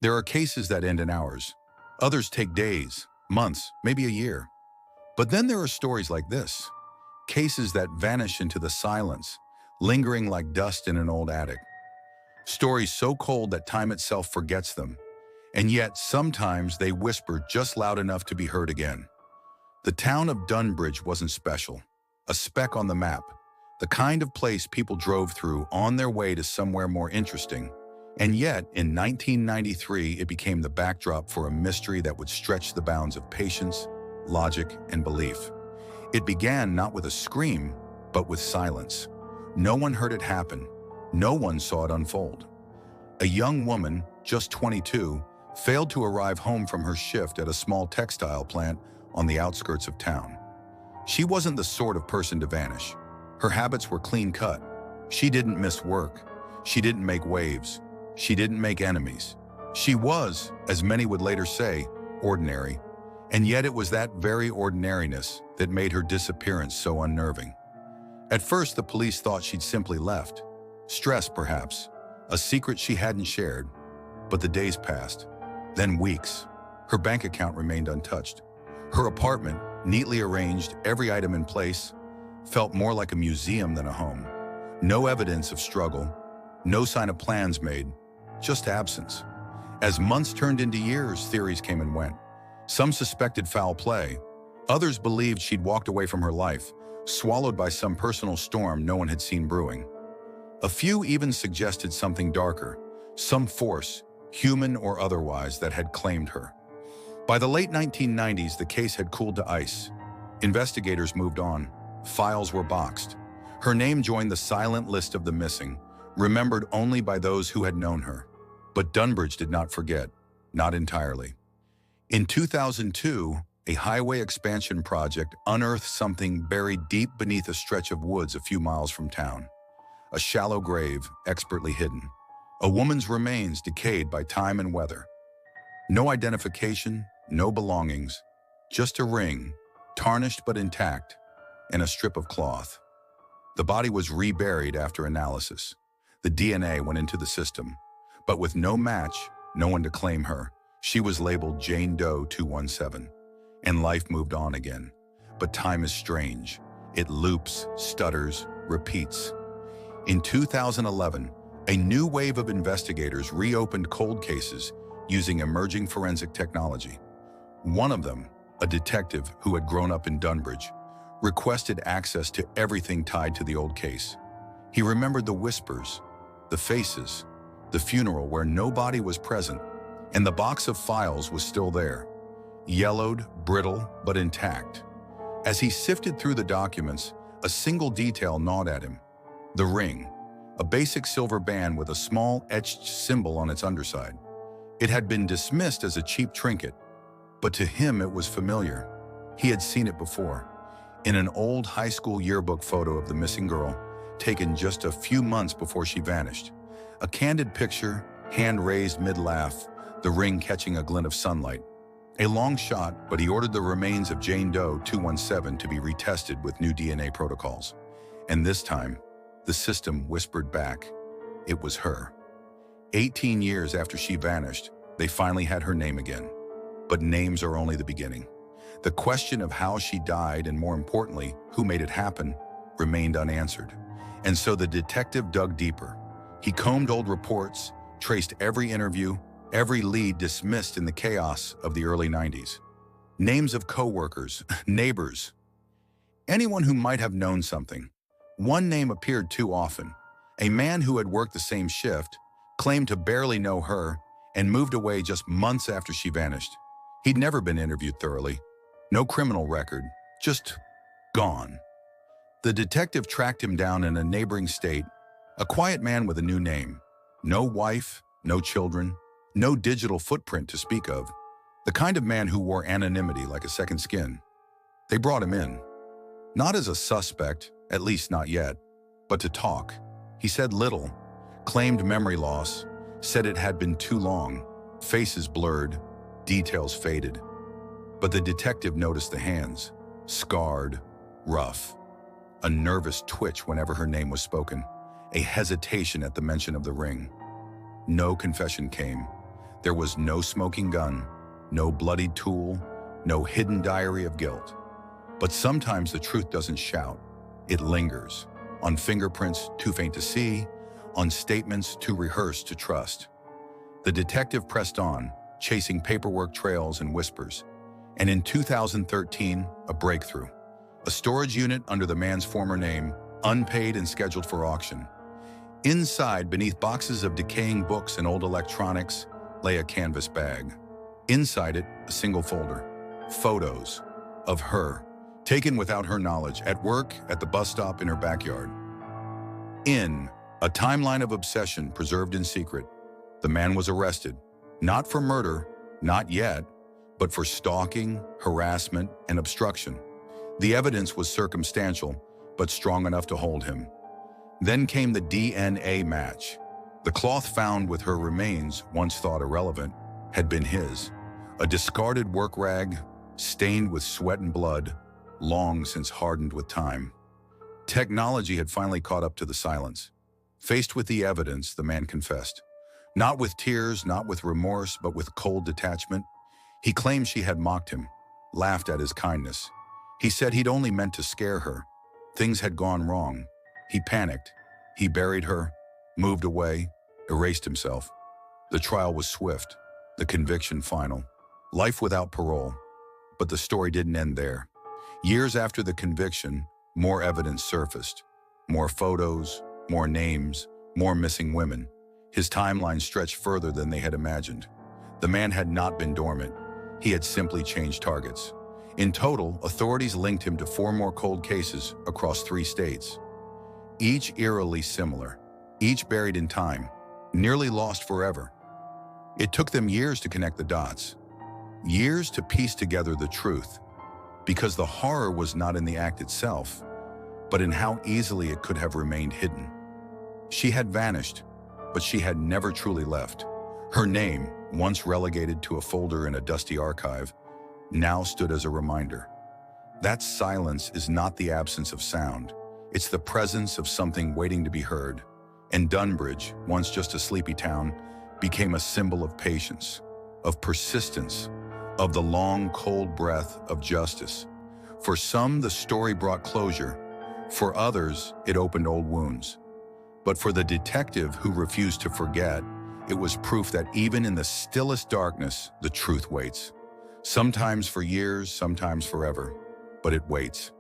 There are cases that end in hours. Others take days, months, maybe a year. But then there are stories like this. Cases that vanish into the silence, lingering like dust in an old attic. Stories so cold that time itself forgets them. And yet, sometimes they whisper just loud enough to be heard again. The town of Dunbridge wasn't special. A speck on the map. The kind of place people drove through on their way to somewhere more interesting. And yet, in 1993, it became the backdrop for a mystery that would stretch the bounds of patience, logic, and belief. It began not with a scream, but with silence. No one heard it happen. No one saw it unfold. A young woman, just 22, failed to arrive home from her shift at a small textile plant on the outskirts of town. She wasn't the sort of person to vanish. Her habits were clean-cut. She didn't miss work. She didn't make waves. She didn't make enemies. She was, as many would later say, ordinary. And yet it was that very ordinariness that made her disappearance so unnerving. At first, the police thought she'd simply left. Stress, perhaps. A secret she hadn't shared. But the days passed. Then weeks. Her bank account remained untouched. Her apartment, neatly arranged, every item in place, felt more like a museum than a home. No evidence of struggle. No sign of plans made. Just absence. As months turned into years, theories came and went. Some suspected foul play. Others believed she'd walked away from her life, swallowed by some personal storm no one had seen brewing. A few even suggested something darker, some force, human or otherwise, that had claimed her. By the late 1990s, the case had cooled to ice. Investigators moved on. Files were boxed. Her name joined the silent list of the missing, remembered only by those who had known her. But Dunbridge did not forget, not entirely. In 2002, a highway expansion project unearthed something buried deep beneath a stretch of woods a few miles from town. A shallow grave, expertly hidden. A woman's remains decayed by time and weather. No identification, no belongings, just a ring, tarnished but intact, and a strip of cloth. The body was reburied after analysis. The DNA went into the system, but with no match, no one to claim her. She was labeled Jane Doe 217, and life moved on again. But time is strange. It loops, stutters, repeats. In 2011, a new wave of investigators reopened cold cases using emerging forensic technology. One of them, a detective who had grown up in Dunbridge, requested access to everything tied to the old case. He remembered the whispers, the faces, the funeral where no body was present, and the box of files was still there, yellowed, brittle, but intact. As he sifted through the documents, a single detail gnawed at him. The ring, a basic silver band with a small etched symbol on its underside. It had been dismissed as a cheap trinket, but to him it was familiar. He had seen it before, in an old high school yearbook photo of the missing girl, taken just a few months before she vanished. A candid picture, hand raised mid-laugh, the ring catching a glint of sunlight. A long shot, but he ordered the remains of Jane Doe 217 to be retested with new DNA protocols. And this time, the system whispered back, it was her. 18 years after she vanished, they finally had her name again. But names are only the beginning. The question of how she died, and more importantly, who made it happen, remained unanswered. And so the detective dug deeper. He combed old reports, traced every interview, every lead dismissed in the chaos of the early 90s. Names of coworkers, neighbors, anyone who might have known something. One name appeared too often. A man who had worked the same shift, claimed to barely know her, and moved away just months after she vanished. He'd never been interviewed thoroughly. No criminal record, just gone. The detective tracked him down in a neighboring state, a quiet man with a new name. No wife, no children, no digital footprint to speak of. The kind of man who wore anonymity like a second skin. They brought him in. Not as a suspect, at least not yet, but to talk. He said little, claimed memory loss, said it had been too long, faces blurred, details faded. But the detective noticed the hands, scarred, rough. A nervous twitch whenever her name was spoken, a hesitation at the mention of the ring. No confession came. There was no smoking gun, no bloodied tool, no hidden diary of guilt. But sometimes the truth doesn't shout. It lingers, on fingerprints too faint to see, on statements too rehearsed to trust. The detective pressed on, chasing paperwork trails and whispers. And in 2013, a breakthrough. A storage unit under the man's former name, unpaid and scheduled for auction. Inside, beneath boxes of decaying books and old electronics, lay a canvas bag. Inside it, a single folder. Photos of her, taken without her knowledge, at work, at the bus stop, in her backyard. In a timeline of obsession preserved in secret, the man was arrested, not for murder, not yet, but for stalking, harassment, and obstruction. The evidence was circumstantial, but strong enough to hold him. Then came the DNA match. The cloth found with her remains, once thought irrelevant, had been his. A discarded work rag, stained with sweat and blood, long since hardened with time. Technology had finally caught up to the silence. Faced with the evidence, the man confessed. Not with tears, not with remorse, but with cold detachment. He claimed she had mocked him, laughed at his kindness. He said he'd only meant to scare her. Things had gone wrong. He panicked. He buried her, moved away, erased himself. The trial was swift, the conviction final. Life without parole. But the story didn't end there. Years after the conviction, more evidence surfaced. More photos, more names, more missing women. His timeline stretched further than they had imagined. The man had not been dormant. He had simply changed targets. In total, authorities linked him to 4 more cold cases across 3 states. Each eerily similar, each buried in time, nearly lost forever. It took them years to connect the dots, years to piece together the truth, because the horror was not in the act itself, but in how easily it could have remained hidden. She had vanished, but she had never truly left. Her name, once relegated to a folder in a dusty archive, now stood as a reminder. That silence is not the absence of sound. It's the presence of something waiting to be heard. And Dunbridge, once just a sleepy town, became a symbol of patience, of persistence, of the long, cold breath of justice. For some, the story brought closure. For others, it opened old wounds. But for the detective who refused to forget, it was proof that even in the stillest darkness, the truth waits. Sometimes for years, sometimes forever, but it waits.